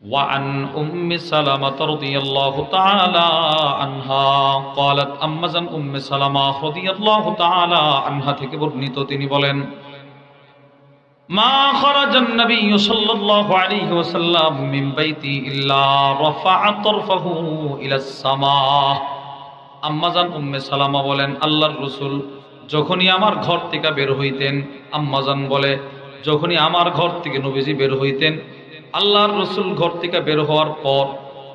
وعن أم سلمة رضي الله تعالى عنها قالت أمزن أم سلمة رضي الله تعالى عنها থেকে বর্ণিত তিনি বলেন ما خرج النبي صلى الله عليه وسلم من بيتي إلا رفع طرفه إلى السماء আম্মাজান উম্মে সালামা বলেন আল্লাহর রাসূল যখনই আমার ঘর থেকে বের হইতেন আম্মাজান বলে যখনই আমার ঘর থেকে নবীজি বের হইতেন আল্লাহর রাসূল ঘর থেকে বের হওয়ার পর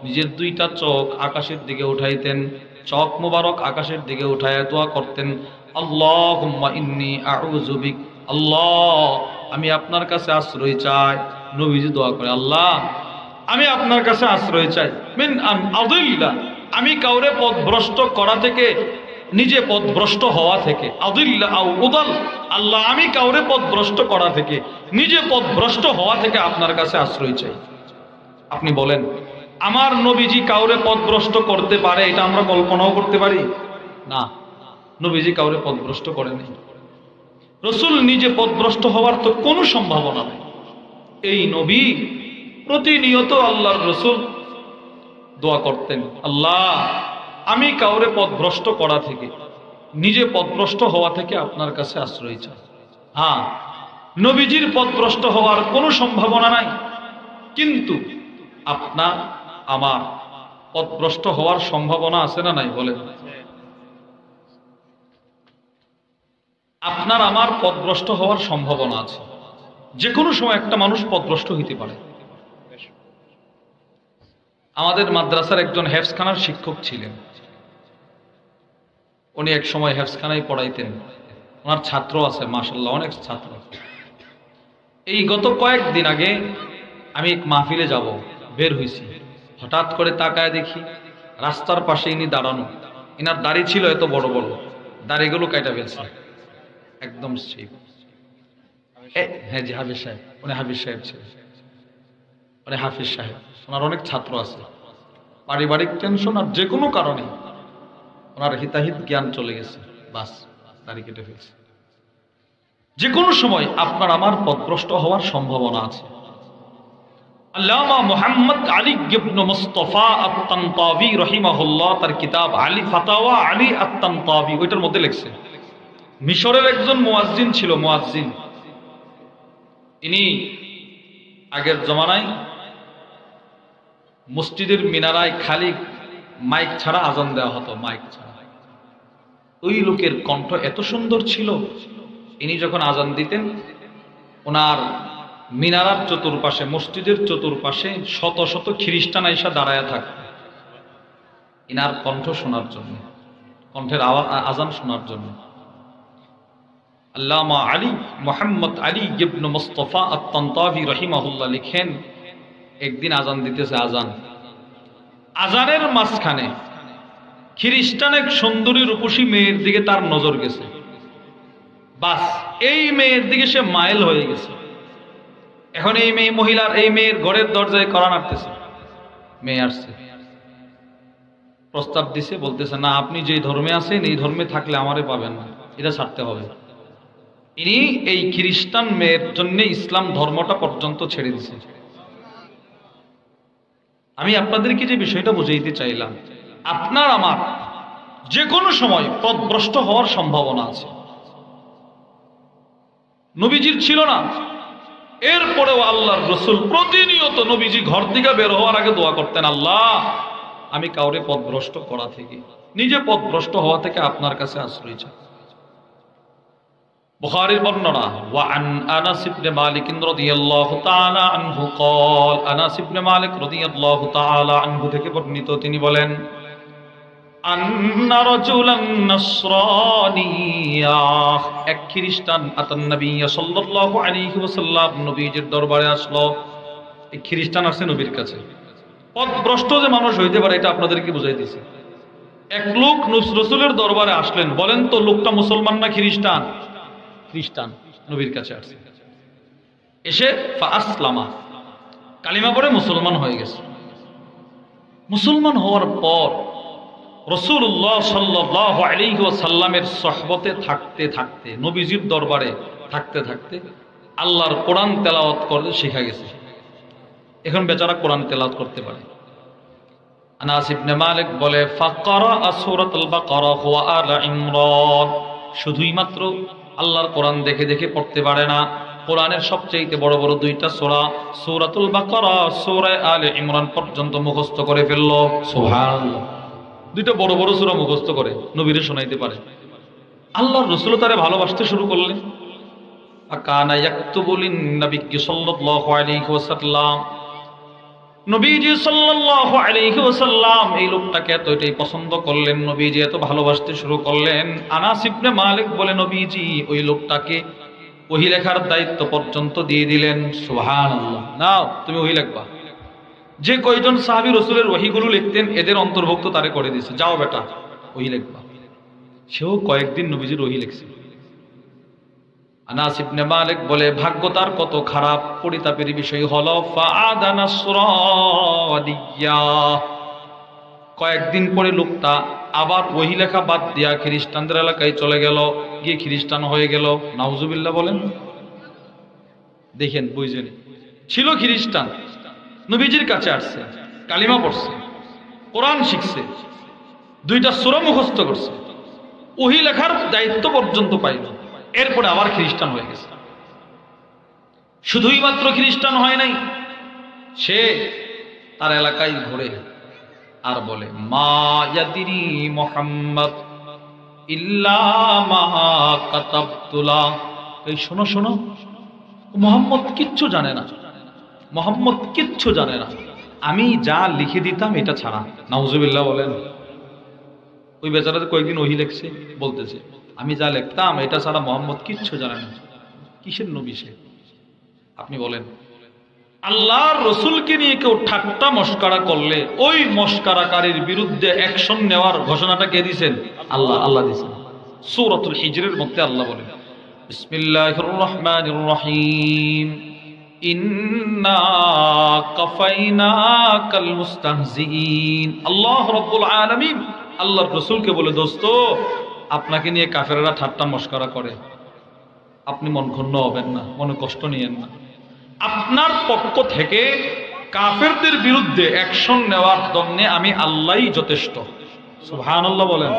নিজের দুইটা চোখ আকাশের দিকে উঠাইতেন চোখ মোবারক আকাশের দিকে উঠায় দোয়া করতেন আল্লাহুম্মা ইন্নী আউযু বিক আল্লাহ আমি আপনার কাছে আশ্রয় চাই নবীজি দোয়া করে আল্লাহ আমি আপনার কাছে আশ্রয় চাই মিন আন আদিল্লা আমি কাউরে পথভ্রষ্ট করা থেকে নিজে পথভ্রষ্ট হওয়া থেকে আদিল্লা আও উদাল আল্লাহ আমি কাউরে পথভ্রষ্ট করা থেকে নিজে পথভ্রষ্ট হওয়া থেকে আপনার কাছে আশ্রয় চাই আপনি বলেন আমার নবীজি কাউরে পথভ্রষ্ট করতে পারে এটা আমরা কল্পনাও করতে পারি না নবীজি কাউরে পথভ্রষ্ট করেনি রাসূল নিজে পথভ্রষ্ট হওয়ার তো কোনো সম্ভাবনা নেই এই নবী প্রতিনিয়ত আল্লাহর রাসূল দোয়া করতেন আল্লাহ আমি কাউরে পথভ্রষ্ট করা থেকে নিজে পথভ্রষ্ট হওয়া থেকে আপনার কাছে আশ্রয় চাই হ্যাঁ নবীজির পথভ্রষ্ট হওয়ার কোনো সম্ভাবনা নাই কিন্তু আপনার আমার পথভ্রষ্ট হওয়ার সম্ভাবনা আছে না নাই বলেন আপনার আমার পথভ্রষ্ট হওয়ার সম্ভাবনা আছে যে কোনো সময় একটা মানুষ পথভ্রষ্ট হইতে পারে আমাদের মাদ্রাসার একজন হেফজখানার শিক্ষক ছিলেন উনি এক সময় হেফজখানায় পড়াইতেন ওনার ছাত্র আছে মাশাআল্লাহ অনেক ছাত্র এই গত কয়েকদিন আগে আমি এক মাহফিলে যাব বের হইছি হঠাৎ করে তাকায় দেখি রাস্তার পাশে ইনি দাঁড়ানো ইনার দাড়ি ছিল এত বড় বড় দাড়িগুলো কাটা ফেলছে একদম ঠিক হ্যাঁ জি হাফিজ সাহেব উনি হাফিজ সাহেব ছিলেন উনি হাফিজ সাহেব ওনার অনেক ছাত্র আছে পারিবারিক টেনশন আর যে কোনো কারণে ওনার হিতাহিত জ্ঞান চলে গেছে বাস দাড়ি কেটে ফেলছে যে কোনো সময় আপনার আমার পথভ্রষ্ট হওয়ার সম্ভাবনা আছে আল্লামা মুহাম্মদ আলী ইবনে মুস্তাফা আত-তানতাবি রাহিমাহুল্লাহ তার কিতাব আলী ফাতাওয়া আলী আত-তানতাবি ওইটার মধ্যে লিখছেন মিশরের একজন মুয়াজ্জিন ছিল মুয়াজ্জিন ইনি আগের জমানায় মসজিদের মিনারায় খালি মাইক ছাড়া আজান দেওয়া হতো মাইক ছাড়া ওই লোকের কণ্ঠ এত সুন্দর ছিল ইনি যখন আজান দিতেন ওনার মিনারার চতুর্পাশে মসজিদের চতুর্পাশে শত শত খ্রিস্টান আইসা দাঁড়ায়া থাকত ইনার কণ্ঠ শোনার জন্য কণ্ঠের আজান শোনার জন্য আল্লামা আলী মুহাম্মদ আলী ইবনে মুস্তাফা আত-তানতাবি রাহিমাহুল্লাহ লিখেন একদিন আজান দিতেছে আজানের মাঝখানে খ্রিস্টান এক সুন্দরী রূপসী মেয়ের দিকে তার নজর গেছে বাস এই মেয়ের দিকে সে মাইল হয়ে গেছে এখন এই মেয়ের ঘরের দরজায় কড়া নাড়তেছে মেয়ে আসছে প্রস্তাব দিছে বলতেছে না আপনি যে ধর্মে আছেন এই ধর্মে থাকলে আমারে পাবেন না এটা ছাড়তে হবে ইনি এই খ্রিস্টান মেয়ের জন্য ইসলাম ধর্মটা পর্যন্ত ছেড়ে দিছে আমি আপনাদেরকে যে বিষয়টা বুঝাইতে চাইলাম আপনার আমার যে কোনো সময় পথভ্রষ্ট হওয়ার সম্ভাবনা আছে নবীজির ছিল না এরপরেও আল্লাহর রাসূল প্রতিনিয়ত নবীজি ঘর থেকে বের হওয়ার আগে দোয়া করতেন আল্লাহ আমি কাউরে পথভ্রষ্ট করা থেকে নিজে পথভ্রষ্ট হওয়া থেকে আপনার কাছে আশ্রয় চাই বুখারীর বর্ণনা ওয়া আন আনাস ইবনে মালিক রাদিয়াল্লাহু তাআলা আনহু قال আনাস ইবনে মালিক রাদিয়াল্লাহু তাআলা আনহু থেকে বর্ণিত তিনি বলেন আন্না রাজুলান নাসরানিয়া এক খ্রিস্টান আতান নবী সাল্লাল্লাহু আলাইহি ওয়াসাল্লাম নবীজির দরবারে আসলো এই খ্রিস্টান আসছে নবীর কাছে পথভ্রষ্ট যে মানুষ হইতে পারে এটা আপনাদেরকে বুঝাই দিয়েছি এক লোক রাসূলের দরবারে আসলেন বলেন তো লোকটা মুসলমান না খ্রিস্টান খ্রিস্টান নবীর কাছে আসছে এসে ফাসলামা কালিমা পড়ে মুসলমান হয়ে গেছে মুসলমান হওয়ার পর রাসূলুল্লাহ সাল্লাল্লাহু আলাইহি ওয়াসাল্লামের সুহবতে থাকতে থাকতে নবীজির দরবারে থাকতে থাকতে আল্লাহর কোরআন তেলাওয়াত করতে শিখা গেছে এখন বেচারা কোরআন তেলাওয়াত করতে পারে। আনাস ইবনে মালিক বলে ফাকারা সূরাতুল বাকারা ওয়া আল ইমরান, শুধুই মাত্র আল্লাহর কোরআন দেখে দেখে পড়তে পারে না, কোরআনের সবচেয়ে বড় বড় দুইটা সূরা সূরাতুল বাকারা সূরা আলে ইমরান পর্যন্ত মুখস্থ করে ফেলল। সুবহানাল্লাহ, দুইটা বড় বড় সূরা মুখস্থ করে নবীরে শোনাইতে পারে। আল্লাহর রাসূল তারে ভালোবাসতে শুরু করলেন। আকানা ইয়াকতুবু লিন-নবী সাল্লাল্লাহু আলাইহি ওয়াসাল্লাম, নবীজি সাল্লাল্লাহু আলাইহি ওয়াসাল্লাম এই লোকটাকে এতটাই পছন্দ করলেন, নবীজি এত ভালোবাসতে শুরু করলেন। আনাস ইবনে মালিক বলে নবীজি ওই লোকটাকে ওহী লেখার দায়িত্ব পর্যন্ত দিয়ে দিলেন। সুবহানাল্লাহ, নাও তুমি ওহী লিখবা। যে কয়জন সাহাবী রাসূলের ওহীগুলো লিখতেন এদের অন্তর্ভুক্ত তারে করে দিয়েছে, যাও বেটা ওহী লিখবা। সেও কয়েকদিন নবীজির ওহী লিখছে। আনাস ইবনে মালিক বলে ভাগ্য তার কত খারাপ, পরিতাপের বিষয় হলো ফাআদা নাসরানিয়া, কয়েকদিন পরে লোকটা আবার ওহী লেখা বাদ দিয়া খ্রিস্টানদের এলাকায় চলে গেল, গিয়ে খ্রিস্টান হয়ে গেল। নাউজুবিল্লাহ বলেন। দেখেন বুঝেন, ছিল খ্রিস্টান, নবীজির কাছে আসছে, কালিমা পড়ছে, কোরআন শিখছে, দুইটা সূরা মুখস্থ করছে, ওহী লেখার দায়িত্ব পর্যন্ত পাইল, এরপরে আবার খ্রিস্টান হয়ে গেছে। শুধুই মাত্র খ্রিস্টান হয় নাই, সে তার এলাকায় ঘুরে আর বলে মা ইয়াদিরি মুহাম্মদ ইল্লা মা কাতাবতুলা, এই শোনো শোনো, মুহাম্মদ কিচ্ছু জানে না, মুহাম্মদ কিচ্ছু জানে না, আমি যা লিখে দিতাম এটা ছাড়া। নাউজুবিল্লাহ বলেন। ওই বেচারা কয়েকদিন ওহী লিখছে, বলতেছে আমি যা লিখতাম এটা ছাড়া মুহাম্মদ কিচ্ছু জানে না। কিসের নবী সে? আপনি বলেন। আল্লাহর রাসূলকে নিয়ে কেউ ঠাট্টা মস্করা করলে ওই মস্করাকারীর বিরুদ্ধে অ্যাকশন নেওয়ার ঘোষণাটা কে দিয়েছেন? আল্লাহ। আল্লাহ দিয়েছেন। সূরাতুল হিজরের মধ্যে আল্লাহ বলেন বিসমিল্লাহির রহমানির রহিম ইন্না কাফাইনাকাল মুস্তাহজিইন। আল্লাহ রাব্বুল আলামিন আল্লাহর রাসূলকে বলে দোস্ত আপনাকে নিয়ে কাফেররা ঠাট্টা মস্করা করে, আপনি মন ক্ষুণ্ণ হবেন না, মনে কষ্ট নিয়েন না, আপনার পক্ষ থেকে কাফেরদের বিরুদ্ধে অ্যাকশন নেওয়ার জন্য আমি আল্লাহই যথেষ্ট। সুবহানাল্লাহ বলেন।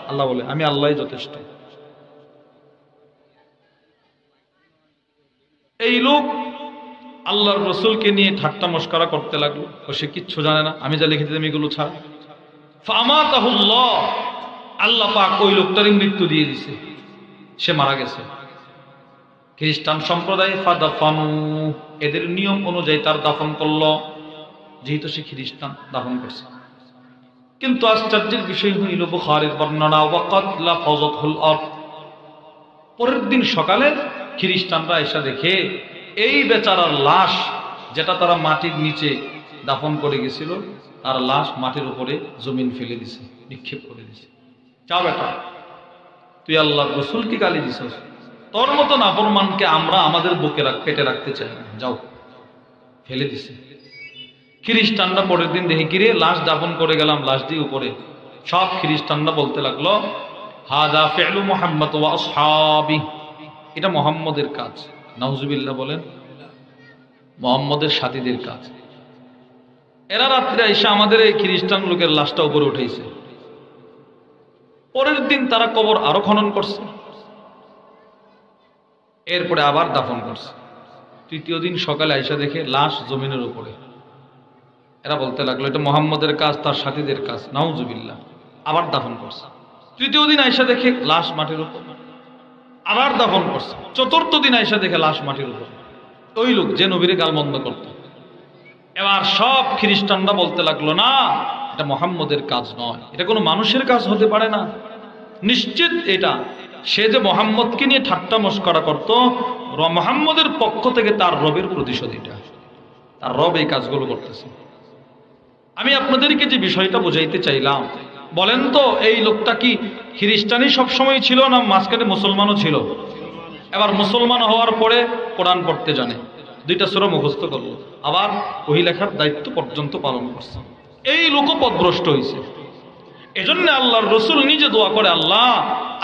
আল্লাহ বলে আমি আল্লাহই যথেষ্ট। এই লোক আল্লাহর রাসূলকে নিয়ে ঠাট্টা মস্করা করতে লাগলো, সে কিচ্ছু জানে না, আমি যা লিখে দিলাম এগুলো ছাড়া। ফামাতাহুল্লাহ, আল্লাহ পাক ওই লোকটারই মৃত্যু দিয়ে দিছে, সে মারা গেছে। খ্রিস্টান সম্প্রদায় ফাদাফানু, এদের নিয়ম অনুযায়ী তার দাফন করলো, যেহেতু সে খ্রিস্টান দাফন করছে। কিন্তু আশ্চর্যের বিষয় হইল বুখারীর বর্ণনা ওয়াকাদ লাফাযাতুল আরদ, পরের দিন সকালে খ্রিস্টানরা এসে দেখে এই বেচারার লাশ, যেটা তারা মাটির নিচে দাফন করে গেছিল, তার লাশ মাটির উপরে জমিন ফেলে দিছে, নিক্ষেপ করে দিছে। যা বেটা, তুই আল্লাহর রাসূলকে গালি দিছস, তোর মতো নাফরমানকে আমরা আমাদের বুকে পেটে রাখতে চাই না, যাও, ফেলে দিছে। খ্রিস্টানরা পরের দিন দেখে কিরে লাশ দাফন করে গেলাম, লাশ দিয়ে উপরে। সব খ্রিস্টানরা বলতে লাগলো হাযা ফি'লু মুহাম্মদ ওয়া আসহাবি, এটা মুহাম্মদের কাজ। নাউজুবিল্লাহ বলেন। মুহাম্মদের সাথীদের কাজ। এরা রাত্রে এসে আমাদের এই খ্রিস্টান লোকের লাশটা উপরে উঠাইছে। পরের দিন তারা কবর আরো খনন করছে, এরপরে আবার দাফন করছে। তৃতীয় দিন সকালে আইসা দেখে লাশ জমিনের উপরে। এরা বলতে লাগলো এটা মুহাম্মদের কাজ, তার সাথীদের কাজ। নাউজুবিল্লাহ। আবার দাফন করছে। তৃতীয় দিন আইসা দেখে লাশ মাটির উপর, আবার দাফন করছে। চতুর্থ দিন আইসা দেখে লাশ মাটির উপর। ওই লোক যে নবীরে গালমন্দ করত। এবার সব খ্রিস্টানরা বলতে লাগলো না, এটা মুহাম্মদের কাজ নয়, এটা কোনো মানুষের কাজ হতে পারে না, নিশ্চিত এটা সে যে মুহাম্মদকে নিয়ে ঠাট্টা মস্করা করত, মুহাম্মদের পক্ষ থেকে তার রবের প্রতিশোধ, এটা তার রব এই কাজগুলো করতেছে। আমি আপনাদেরকে যে বিষয়টা বোঝাইতে চাইলাম, বলেন তো এই লোকটা কি খ্রিস্টানই সবসময় ছিল না মাঝখানে মুসলমানও ছিল? এবার মুসলমান হওয়ার পরে কোরআন পড়তে জানে, দুইটা সূরা মুখস্থ করলো, আবার ওহী লেখার দায়িত্ব পর্যন্ত পালন করছে। এই লোকও পথভ্রষ্ট হয়েছে। এজন্য আল্লাহর রাসূল নিজে দোয়া করে, আল্লাহ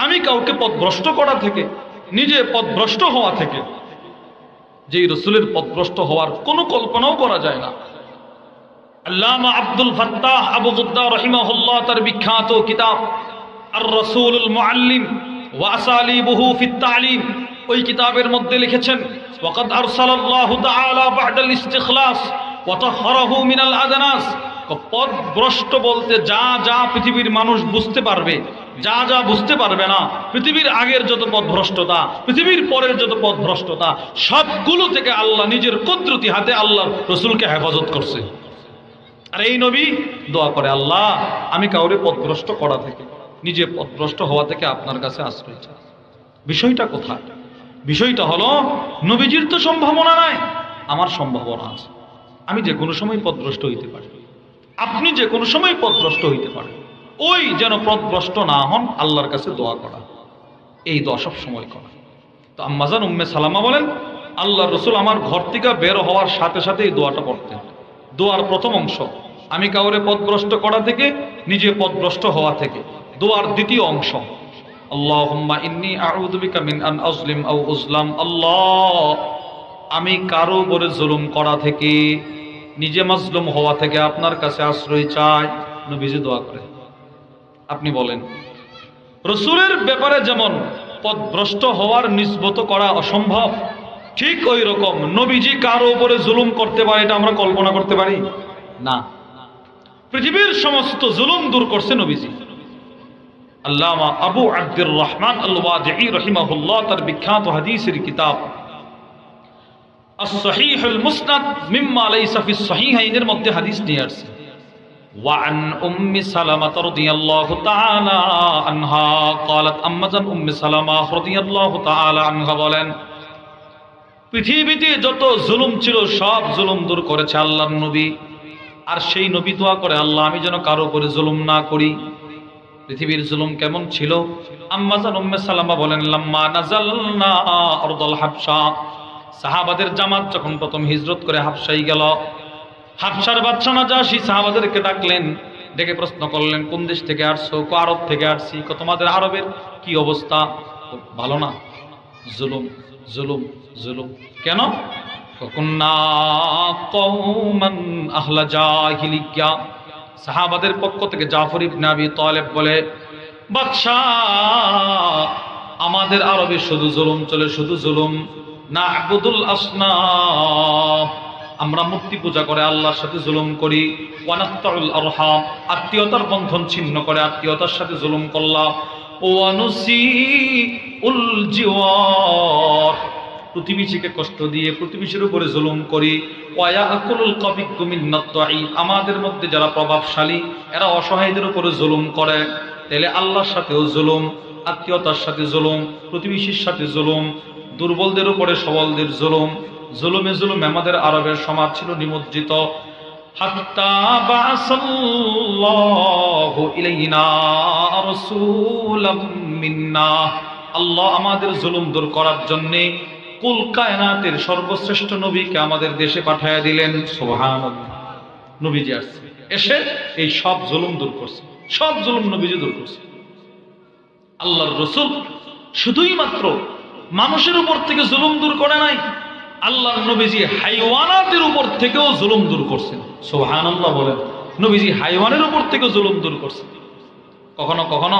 আমি কাউকে পথভ্রষ্ট করা থেকে, নিজে পথভ্রষ্ট হওয়া থেকে যেই রসুলের পথভ্রষ্ট হওয়ার কোনো কল্পনাও করা যায় না। আল্লামা আব্দুল ফাত্তাহ আবু গুদ্দা রাহিমাহুল্লাহ তার বিখ্যাত কিতাব আর রাসূলুল মুআল্লিম ওয়া আসালিবুহু ফিত তা'লিম, ওই কিতাবের মধ্যে লিখেছেন ওয়াকাদ আরসালাল্লাহু তাআলা বা'দাল ইস্তিখলাস ওয়া তাহহারাহু মিনাল আদনাস। পথভ্রষ্ট বলতে যা যা পৃথিবীর মানুষ বুঝতে পারবে, যা যা বুঝতে পারবে না, পৃথিবীর আগের যত পথভ্রষ্টতা, পৃথিবীর পরের যত পথভ্রষ্টতা, সবগুলো থেকে আল্লাহ নিজের কুদরতি হাতে আল্লাহর রাসূলকে হেফাজত করছে। আর এই নবী দোয়া করে, আল্লাহ আমি কাউরে পথভ্রষ্ট করা থেকে, নিজে পথভ্রষ্ট হওয়া থেকে আপনার কাছে আশ্রয় চাই। বিষয়টা কোথায়? বিষয়টা হলো নবীজির তো সম্ভাবনা নাই, আমার সম্ভাবনা আছে। আমি যে কোনো সময় পথভ্রষ্ট হইতে পারি, আপনি যে কোনো সময় পথভ্রষ্ট হইতে পারেন। ওই যেন পথভ্রষ্ট না হন, আল্লাহর কাছে দোয়া করা, এই দোয়া সব সময় করা। তো আম্মাজান উম্মে সালামা বলেন, আল্লাহর রাসূল আমার ঘর থেকে বের হওয়ার সাথে সাথে এই দোয়াটা পড়তেন। দোয়ার প্রথম অংশ আমি কাউরে পথভ্রষ্ট করা থেকে, নিজে পথভ্রষ্ট হওয়া থেকে। দোয়ার দ্বিতীয় অংশ আল্লাহুম্মা ইন্নী আউযু বিকা মিন আন আযলিম আও উযলাম। আল্লাহ আমি কারো উপরে জুলুম করা থেকে, নিজে মাজলুম হওয়া থেকে আপনার কাছে আশ্রয় চাই। নবীজি দোয়া করেন। আপনি বলেন, রাসূলের ব্যাপারে যেমন পথভ্রষ্ট হওয়ার নিসবত করা অসম্ভব, ঠিক ওই রকম নবীজি কারো উপরে জুলুম করতে পারে এটা আমরা কল্পনা করতে পারি না। পৃথিবীর সমস্ত জুলুম দূর করছে নবীজি। আল্লামা আবু আব্দুর রহমান আল ওয়াদিঈ রাহিমাহুল্লাহ তার বিখ্যাত হাদিসের কিতাব as-sahihul musnad mimma laysa fi as-sahihayn মধ্যে হাদিস নিয়ে আসছে। ওয়া আন উম্মি সালামা রাদিয়াল্লাহু তাআলা আনহা قالت আম্মাজান উম্মি সালামা রাদিয়াল্লাহু তাআলা আনহা বলেন, পৃথিবীতে যত জুলুম ছিল সব জুলুম দূর করেছে আল্লাহর নবী। আর সেই নবী দোয়া করে, আল্লাহ আমি যেন কারো উপরে জুলুম না করি। পৃথিবীর জুলুম কেমন ছিল? আম্মাজান উম্মে সালামা বলেন, লাম্মা নাযালনা আরদাল হাবশা, সাহাবাদের জামাত যখন প্রথম হিজরত করে হাবশায় গেল, হাবশার বাদশা নাজাশী সাহাবাদেরকে ডাকলেন, ডেকে প্রশ্ন করলেন, কোন দেশ থেকে আসছো? আরব থেকে আসছি। তোমাদের আরবের কি অবস্থা? ভালো না। জুলুম জুলুম জুলুম। কেন? কুন্না কওমান আহলা জাহিলিয়া। সাহাবাদের পক্ষ থেকে জাফর ইবনে আবি তালেব বলে, বাদশা আমাদের আরবে শুধু জুলুম চলে, শুধু জুলুম। না'বুদুল আসনাম, আমরা মূর্তি পূজা করে আল্লাহর সাথে জুলুম করি। ওয়ানাকতাউল আরহাম, আত্মীয়তার বন্ধন ছিন্ন করে আত্মীয়তার সাথে জুলুম করলাম। ওয়ানুসি উল জিওয়ার, প্রতিবেশীকে কষ্ট দিয়ে প্রতিবেশীর উপরে জুলুম করি। ওয়ায়াকুলুল কাবিয়্যু মিন্নাত দাঈফ, আমাদের মধ্যে যারা প্রভাবশালী এরা অসহায়দের উপরে জুলুম করে। তাহলে আল্লাহর সাথেও জুলুম, আত্মীয়তার সাথে জুলুম, প্রতিবেশীর সাথে জুলুম, দুর্বলদের উপরে সবলদের জুলুম। জুলুমে জুলুমে আমাদের আরবের সমাজ ছিল নিমজ্জিত। হাত্তা বাআসাল্লাহু ইলাইনা রাসূলাম মিন্না, আল্লাহ আমাদের জুলুম দূর করার জন্য কুল কায়নাতের সর্বশ্রেষ্ঠ নবীকে আমাদের দেশে পাঠায়া দিলেন। সুবহানাল্লাহ। নবীজি আসছে, এসে এই সব জুলুম দূর করছে, সব জুলুম নবীজি দূর করছে। আল্লাহর রাসূল শুধুই মাত্র মানুষের উপর থেকে জুলুম দূর করে নাই, আল্লাহর নবীজি হাইওয়ানাতের উপর থেকেও জুলুম দূর করছেন। সুবহানাল্লাহ বলেন। নবীজি হাইওয়ানের উপর থেকেও জুলুম দূর করছেন। কখনো কখনো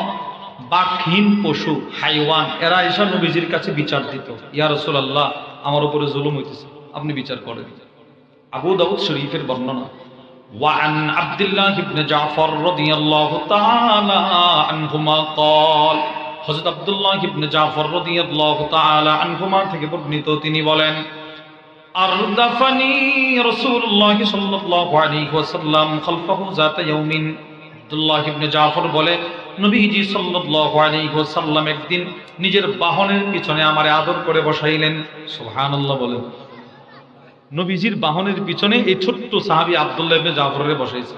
বাকহীন পশু, হাইওয়ান, এরা এসে নবীজির কাছে বিচার দিত, ইয়া রাসূলুল্লাহ আমার উপরে জুলুম হইতেছে, আপনি বিচার করেন। আবু দাউদ শরীফের বর্ণনা। ওয়া আন আব্দুল্লাহ ইবনে জাফর রাদিয়াল্লাহু তাআলা আনহুমা قال, হযরত আব্দুল্লাহ ইবনে জাফর রাদিয়াল্লাহু তাআলা আনহুমা থেকে বর্ণিত, তিনি বলেন, আরদাফানি রাসূলুল্লাহ সাল্লাল্লাহু আলাইহি ওয়াসাল্লাম খালফাহু যাতা ইয়াউমিন। আব্দুল্লাহ ইবনে জাফর বলে, নবীজি সাল্লাল্লাহু আলাইহি ওয়াসাল্লাম একদিন নিজের বাহনের পিছনে আমারে আদর করে বসাইলেন। সুবহানাল্লাহ বলেন। নবীজির বাহনের পিছনে এই ছোট্ট সাহাবী আব্দুল্লাহ ইবনে জাফরকে বসাইছে।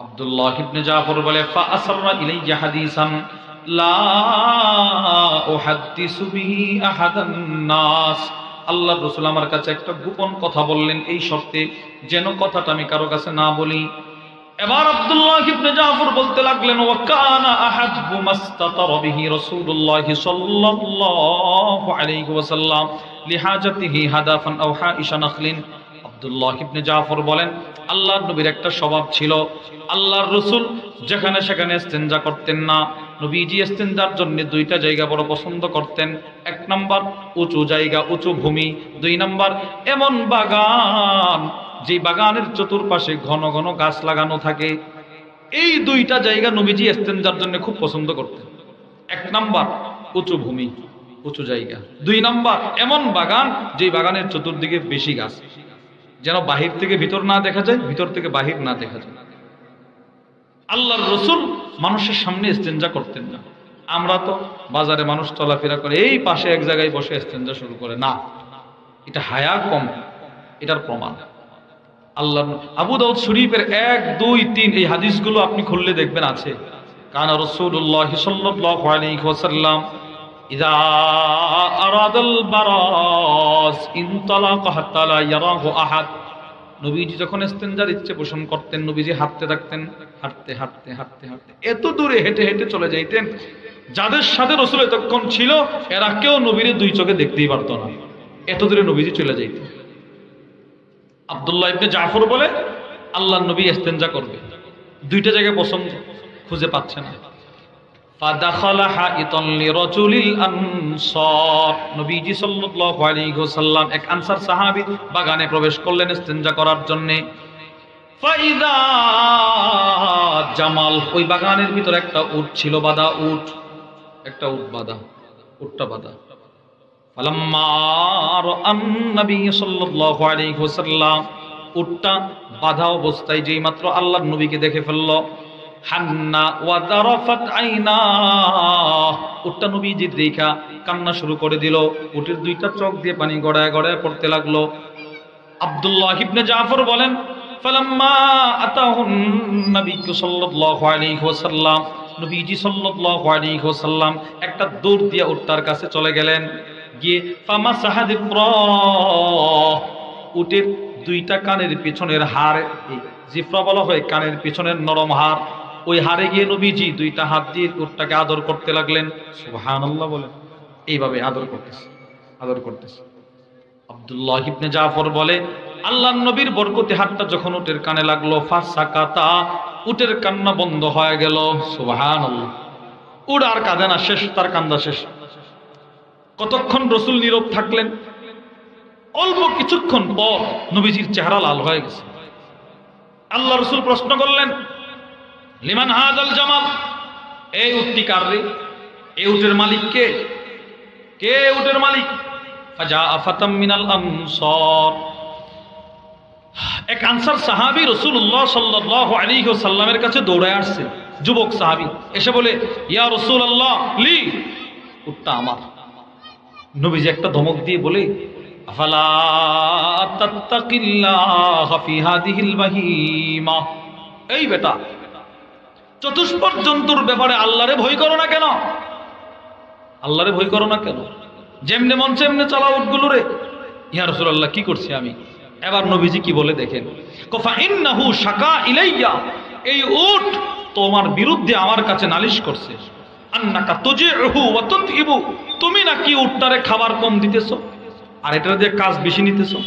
আব্দুল্লাহ ইবনে জাফর বলে, ফা আসররা ইলাইয়া হাদিসান লা উহাদ্দিসু বিহি আহাদান নাস, আল্লাহর রাসূল আমার কাছে একটা গোপন কথা বললেন, এই শর্তে যেন কথাটা আমি কারো কাছে না বলি। এবার আব্দুল্লাহ ইবনে জাফর বলতে লাগলেন, ওয়া কানা আহাব্বু মাস্তাতারা বিহি রাসূলুল্লাহ সাল্লাল্লাহু আলাইহি ওয়াসাল্লাম লিহাজাতিহি হাদাফান আও হাইশা নাখলিন। আব্দুল্লাহ ইবনে জাফর বলেন, আল্লাহর নবীর একটা স্বভাব ছিল, আল্লাহর রাসূল যেখানে সেখানে ইস্তেনজা করতেন না। নবীজি ইস্তেনজার জন্য দুইটা জায়গা বড় পছন্দ করতেন। এক নাম্বার উঁচু জায়গা, উঁচু ভূমি। দুই নাম্বার এমন বাগান, যে বাগানের চতুর্পাশে ঘন ঘন গাছ লাগানো থাকে। এই দুইটা জায়গা নবীজি ইস্তেনজার জন্য খুব পছন্দ করতেন। এক নাম্বার উঁচু ভূমি, উঁচু জায়গা। দুই নাম্বার এমন বাগান, যে বাগানের চতুর্দিকে বেশি গাছ, যেন বাহির থেকে ভিতর না দেখা যায়, ভিতর থেকে বাহির না দেখা যায়। আল্লাহর রাসূল মানুষের সামনে ইস্তেনজা করতেন না। আমরা তো বাজারে মানুষ চলাফেরা করে, এই পাশে এক জায়গায় বসে ইস্তেনজা শুরু করে না, এটা হায়া কম, এটার প্রমাণ। আল্লাহ আবু দাউদ শরীফের 1, 2, 3 এই হাদিসগুলো আপনি খুললে দেখবেন আছে। কানা রাসূলুল্লাহ সাল্লাল্লাহু আলাইহি ওয়াসাল্লাম ইযা আরাদাল বারাস ইনতালাকা হাত্তা লা ইয়ারাহু আহাদ। নবীজি যখন ইস্তেনজার ইচ্ছে পোষণ করতেন, নবীজি হাঁটতে থাকতেন, হাঁটতে হাঁটতে হাঁটতে হাঁটতে এত দূরে হেঁটে হেঁটে চলে যাইতেন, যাদের সাথে রাসূল এতক্ষণ ছিল এরা কেউ নবীরে দুই চোখে দেখতেই পারত না, এত দূরে নবীজি চলে যাইতেন। আব্দুল্লাহ ইবনে জাফর বলে, আল্লাহর নবী ইস্তেনজা করবে, দুইটা জায়গায় পছন্দ খুঁজে পাচ্ছে না। ফাদাখালা হাইতান লিরাজুলিল আনসার। নবীজি সাল্লাল্লাহু আলাইহি ওয়াসাল্লাম এক আনসার সাহাবী বাগানে প্রবেশ করলেন ইস্তেনজা করার জন্য। ফাইদা জামাল, ওই বাগানের ভিতর একটা উট ছিল, বাঁধা উট, একটা উট বাঁধা, উটটা বাঁধা। ফালাম্মা রাআন নবী সাল্লাল্লাহু আলাইহি ওয়াসাল্লাম, উটটা বাঁধা অবস্থায় যেই মাত্র আল্লাহর নবীকে দেখে ফেলল, হান্না ওয়া দারাফাত আইনা, উটটা নবীজির দেখা কান্না শুরু করে দিল, উটের দুইটা চোখ দিয়ে পানি গড়ায় গড়ায় পড়তে লাগলো। আব্দুল্লাহ ইবনে জাফর বলেন, ফালাম্মা আতাহুন নবী সাল্লাল্লাহু আলাইহি ওয়াসাল্লাম, নবীজি সাল্লাল্লাহু আলাইহি ওয়াসাল্লাম একটা দৌড় দিয়ে উটটার কাছে চলে গেলেন, গিয়ে ফামাসাহা যিফরা, উটের দুইটা কানের পিছনের হাড়, জিফরা বলা হয় কানের পিছনের নরম হাড়, ওই হাড়ে গিয়ে নবীজি দুইটা হাত দিয়ে উটটাকে আদর করতে লাগলেন। সুবহানাল্লাহ বলেন, এইভাবে আদর করতেছে, আদর করতেছে। আব্দুল্লাহ ইবনে জাফর বলে, আল্লাহর নবীর বরকতে হাতটা যখন উটের কানে লাগলো, ফাসাকাতা, উটের কান্না বন্ধ হয়ে গেল। সুবহানাল্লাহ, উট আর কাঁদে না, শেষ, তার কান্দা শেষ। কতক্ষণ রাসূল নীরব থাকলেন, অল্প কিছুক্ষণ পর নবীজির চেহারা লাল হয়ে গেছে। আল্লাহ রাসূল প্রশ্ন করলেন, লিমান হাযাল জামাল, এই উটটি কার রে? এই উটের মালিক কে? কে উটের মালিক? ফাজা ফাতাম মিনাল আনসার, এক আনসার সাহাবী রাসূলুল্লাহ সাল্লাল্লাহু আলাইহি ওয়াসাল্লামের কাছে দৌড়ায় আসছে, যুবক সাহাবী এসে বলে, ইয়া রাসূলুল্লাহ লি, উটটা আমার। নবীজি একটা ধমক দিয়ে বলে, আফালা তাত্তাকিল্লাহ ফি হাদিহিল বাহিমা, এই বেটা, চতুষ্পদ জন্তুর ব্যাপারে আল্লাহরে ভয় করো না কেন? আল্লাহরে ভয় করো না কেন? যেমনে মন সেমনে চালাও উটগুলো রে। ইয়া রাসূলুল্লাহ, কি করছি আমি? এবার নবীজি কি বলে দেখেন, কফা ইন্নাহু শাকা ইলাইয়া, এই উট তোমার বিরুদ্ধে আমার কাছে নালিশ করছে, আন্নাকা তুজিহু ওয়া তুতইবু, তুমি নাকি উটটারে খাবার কম দিতেছো আর এটার দিয়ে কাজ বেশি নিতেছো।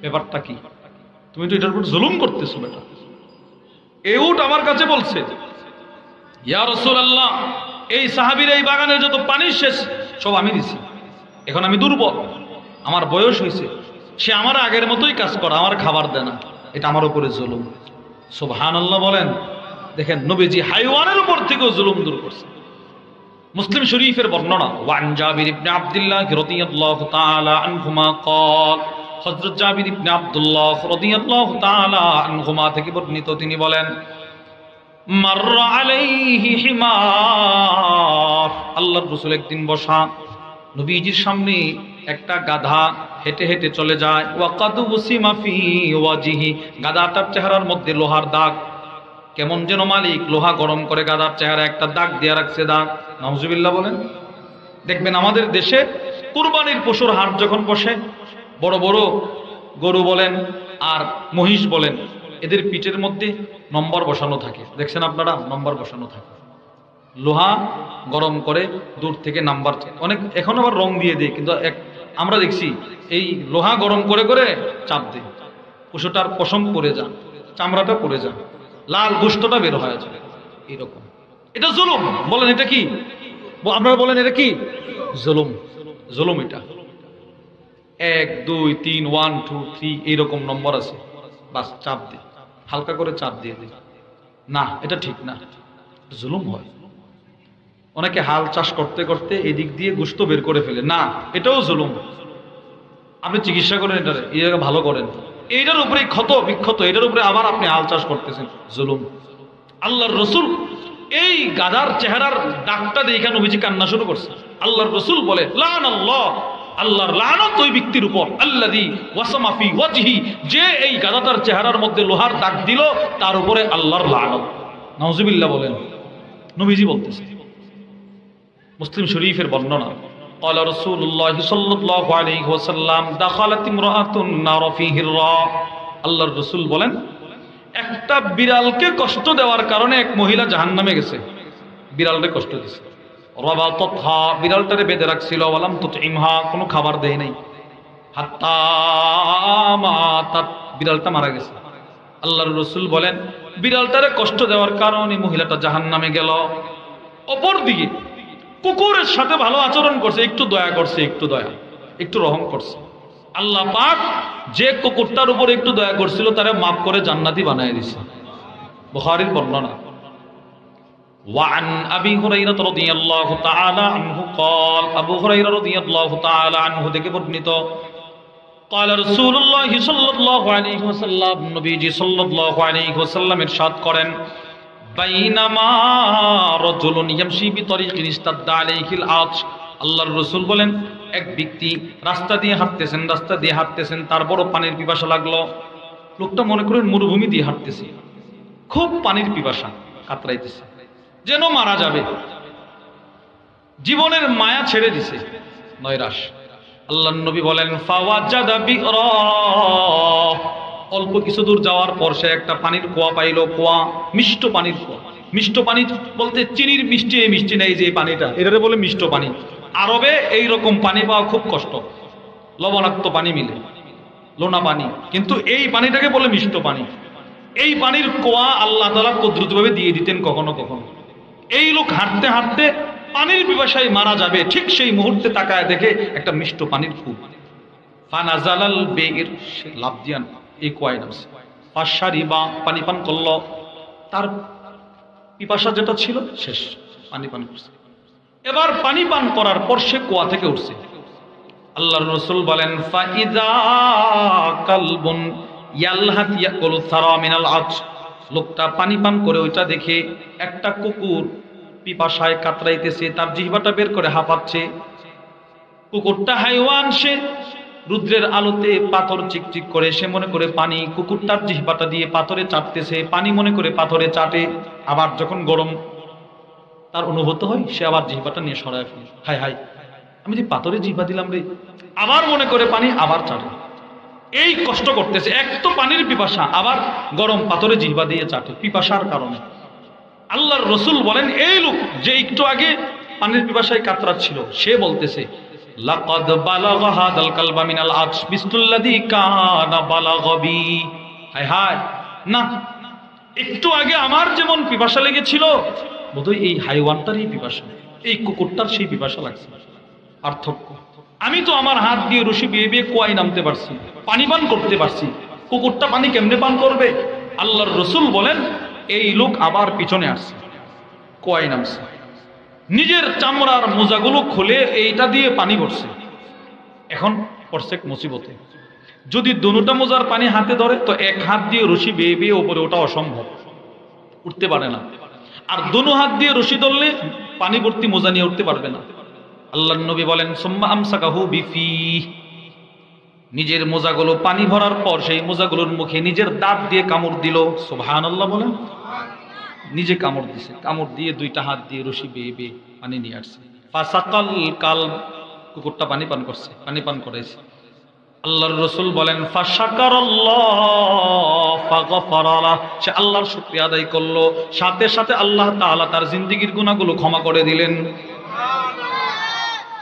ব্যাপারটা কি? তুমি তো এটার উপর জুলুম করতেছো বেটা। এই উট আমার কাছে বলছে, ইয়া রাসূলুল্লাহ, এই সাহাবীর এই বাগানের যত পানি শেষ সব আমি দিছি, এখন আমি দুর্বল, আমার বয়স হয়েছে, সে আমার আগের মতোই কাজ করে, আমার খাবার দেয় না, এটা আমার উপরে জুলুম। সুবহানাল্লাহ বলেন। দেখেন নবীজি হাইওয়ানের উপর থেকেও জুলুম দূর করছে। মুসলিম শরীফের বর্ণনা, ওয়ান জাবির ইবনে আব্দুল্লাহ রাদিয়াল্লাহু তাআলা আনহুমা ক্বাল, হযরত জাবির ইবনে আব্দুল্লাহ রাদিয়াল্লাহু তাআলা আনহুমা থেকে বর্ণিত, তিনি বলেন, মাররা আলাইহি হিমার, আল্লাহর রাসূল একদিন বসা, নবীজির সামনে একটা গাধা হেঁটে হেঁটে চলে যায়, ওয়াকাদ উসিমা ফি ওয়াজিহি, গাধাটার চেহারার মধ্যে লোহার দাগ, কেমন যেন মালিক লোহা গরম করে গাধার চেহারা একটা দাগ দিয়ে রাখছে, দাগ। নাউজুবিল্লাহ বলেন। দেখবেন আমাদের দেশে কুরবানির পশুর হাট যখন বসে, বড় বড় গরু বলেন আর মহিষ বলেন, এদের পিঠের মধ্যে নম্বর বসানো থাকে, দেখছেন আপনারা? নম্বর বসানো থাকে, লোহা গরম করে দূর থেকে নাম্বার, অনেক এখন আবার রং দিয়ে দেয়, কিন্তু আমরা দেখছি এই লোহা গরম করে করে চাপ দেয়, পশুটার পশম পড়ে যান, চামড়াটা পড়ে যান, লাল গোশতটা বের হয়ে যায় এরকম। এটা জুলুম। বলেন এটা কি? আপনারা বলেন এটা কি? জুলুম। জুলুম এটা। 1 2 3 1 2 3 এইরকম নম্বর আছে, বাস চাপ দিই, হালকা করে চাপ দিয়ে দিই, না এটা ঠিক না, জুলুম হয়। অনেকে হাল চাষ করতে করতে এদিক দিয়ে গোশত বের করে ফেলে, না এটাও জুলুম। আপনি চিকিৎসা করেন, এটা এই জায়গা ভালো করেন, এইটার উপরে ক্ষত বিক্ষত, এটার উপরে আবার আপনি হাল চাষ করতেছেন, জুলুম। আল্লাহর রসুল এই গাধার চেহারার দাগটা দেখে নবীজি কান্না শুরু করছে। আল্লাহর রসুল বলে, লানাল্লাহ, আল্লাহর লানত ওই ব্যক্তির উপর, আল্লাযী ওয়াসামা ফি ওয়াজহি, যে এই গাধাটার চেহারার মধ্যে লোহার দাগ দিল, তার উপরে আল্লাহর লানত। নাউজুবিল্লাহ বলেন। নবীজি বলতেছে, মুসলিম শরীফের বর্ণনা, قال رسول الله صلى الله عليه وسلم دخلت امرأة النار في هراء। আল্লাহর রাসূল বলেন, একটা বিড়ালকে কষ্ট দেওয়ার কারণে এক মহিলা জাহান্নামে গেছে। বিড়ালকে কষ্ট দিয়েছে, রাবাতাতহা, বিড়ালটারে বেঁধে রাখছিল, ওয়ালাম তুতইমহা, কোনো খাবার দেয় নাই, হাত্তা মাতাত, বিড়ালটা মারা গেছে। আল্লাহর রাসূল বলেন, বিড়ালটারে কষ্ট দেওয়ার কারণে মহিলাটা জাহান্নামে গেল। অপরদিকে কুকুরের সাথে ভালো আচরণ করছে, একটু দয়া করছে, একটু দয়া, একটু রহম করছে। আল্লাহ পাক যে কুকুরটার উপর একটু দয়া করছিল তারে মাফ করে জান্নাতি বানায় দিয়েছে। বুখারীর বর্ণনা। ওয়ান আবি হুরায়রা রাদিয়াল্লাহু তাআলা আনহু قال, আবু হুরায়রা রাদিয়াল্লাহু তাআলা আনহু থেকে বর্ণিত, قال رسول الله صلى الله عليه وسلم, নবীজি সাল্লাল্লাহু আলাইহি ওয়াসাল্লাম ইরশাদ করেন, বাইনামা রাজুলুন ইয়ামশি বিতরিকিন ইস্তাদা আলাইহিল আতশ। আল্লাহর রাসূল বলেন, এক ব্যক্তি রাস্তা দিয়ে হাঁটতেছেন, তার বড় পানির পিপাসা লাগলো। লোকটা মনে করেন মরুভূমি দিয়ে হাঁটতেছে, খুব পানির পিপাসা, কাতরাইতেছে, যেন মারা যাবে, জীবনের মায়া ছেড়ে দিছে, নৈরাশ। আল্লাহর নবী বলেন, ফাওয়াজাদা বিরা, অল্প কিছু দূর যাওয়ার পর সে একটা পানির কুয়া পাইল, কুয়া, মিষ্ট পানির কুয়া। মিষ্ট পানি বলতে চিনির মিষ্টি, এই মিষ্টি নেই যে পানিটা, এটারে বলে মিষ্ট পানি। আরবে এই রকম পানি পাওয়া খুব কষ্ট, লবণাক্ত পানি মিলে, লোনা পানি, কিন্তু এই পানিটাকে বলে মিষ্ট পানি। এই পানির কুয়া আল্লাহ তাআলা কুদরতভাবে দিয়ে দিতেন কখনো কখনো। এই লোক হাঁটতে হাঁটতে পানির পিপাসায় মারা যাবে, ঠিক সেই মুহূর্তে তাকায় দেখে একটা মিষ্ট পানির কুয়া। ফানাজালাল বেইর, সে লাফ দিয়ান এই কুয়ায় নামছে, ফাশারিবা, পানি পান করলো, তার পিপাসা যেটা ছিল শেষ, পানি পান করছে। এবার পানি পান করার পর সে কুয়া থেকে উঠছে। আল্লাহর রাসূল বলেন, ফাইযা কালবুন ইয়ালহাত ইয়াকুলু সারা মিনাল আতশ, লোকটা পানি পান করে ওইটা দেখে একটা কুকুর পিপাসায় কাতরাইতেছে, তার জিহ্বাটা বের করে হাঁপাচ্ছে। কুকুরটা হাইওয়ান, সে রুদ্রের আলোতে পাথর চিকচিক করে, সে মনে করে পানি, কুকুরটার জিহ্বাটা দিয়ে পাথরে চাটতেছে, পানি মনে করে পাথরে চাটে। আবার যখন গরম তার অনুভূত হয়, সে আবার জিহ্বাটা নিয়ে সরায় ফেলে, হায় হায় আমি যে পাথরে জিহ্বা দিলাম রে, আবার মনে করে পানি, আবার চাটে। এই কষ্ট করতেছে, এক তো পানির পিপাসা, আবার গরম পাথরে জিহ্বা দিয়ে চাটে পিপাসার কারণে। আল্লাহর রাসূল বলেন, এই লোক যে একটু আগে পানির পিপাসায় কাতরাচ্ছিল, সে বলতেছে, লাকাদ বালাগা হাদাল কালবা মিনাল আতশ বিসতুল্লাযী কানা বালাগবি, হায় হায়, না একটু আগে আমার যেমন পিপাসা লেগেছিল, বোধহয় এই হাইওয়ানটারই পিপাসা, এই কুকুরটার সেই পিপাসা লাগছে। পার্থক্য, আমি তো আমার হাত দিয়ে রশি বেয়ে বেয়ে কুয়ায় নামতে পারছি, পানি পান করতে পারছি, কুকুরটা পানি কেমনে পান করবে? আল্লাহর রাসূল বলেন, এই লোক আবার পিছনে আসছে, কুয়ায় নামছে, নিজের চামড়ার মোজাগুলো খুলে এইটা দিয়ে পানি ভরছে। এখন পড়ছে মুসিবতে, যদি দুটা মোজার পানি হাতে ধরে তো এক হাত দিয়ে রশি বেয়ে বেয়ে উপরে ওঠা অসম্ভব, উঠতে পারে না। আর দুনো হাত দিয়ে রশি ধরলে পানি ভর্তি মোজা নিয়ে উঠতে পারবে না। আল্লাহর নবী বলেন, সুম্মা আমসাকাহু বিফি, নিজের মোজাগুলো পানি ভরার পর সেই মোজাগুলোর মুখে নিজের দাঁত দিয়ে কামড় দিল। সুবহানাল্লাহ বলেন। নিজে কামড় দিছে, কামড় দিয়ে দুইটা হাত দিয়ে রশি বেয়ে বেয়ে পানি নিয়ে আসছে। ফাসাকাল কাল, কুকুরটা পানি পান করছে, পানি পান করাইছে। আল্লাহর রাসূল বলেন ফাশাকারাল্লাহ ফাগফারা লাহ, সে আল্লাহর শুকরিয়া আদায় করলো, সাথে সাথে আল্লাহ তাআলা তার জিন্দেগীর গুনাহগুলো ক্ষমা করে দিলেন।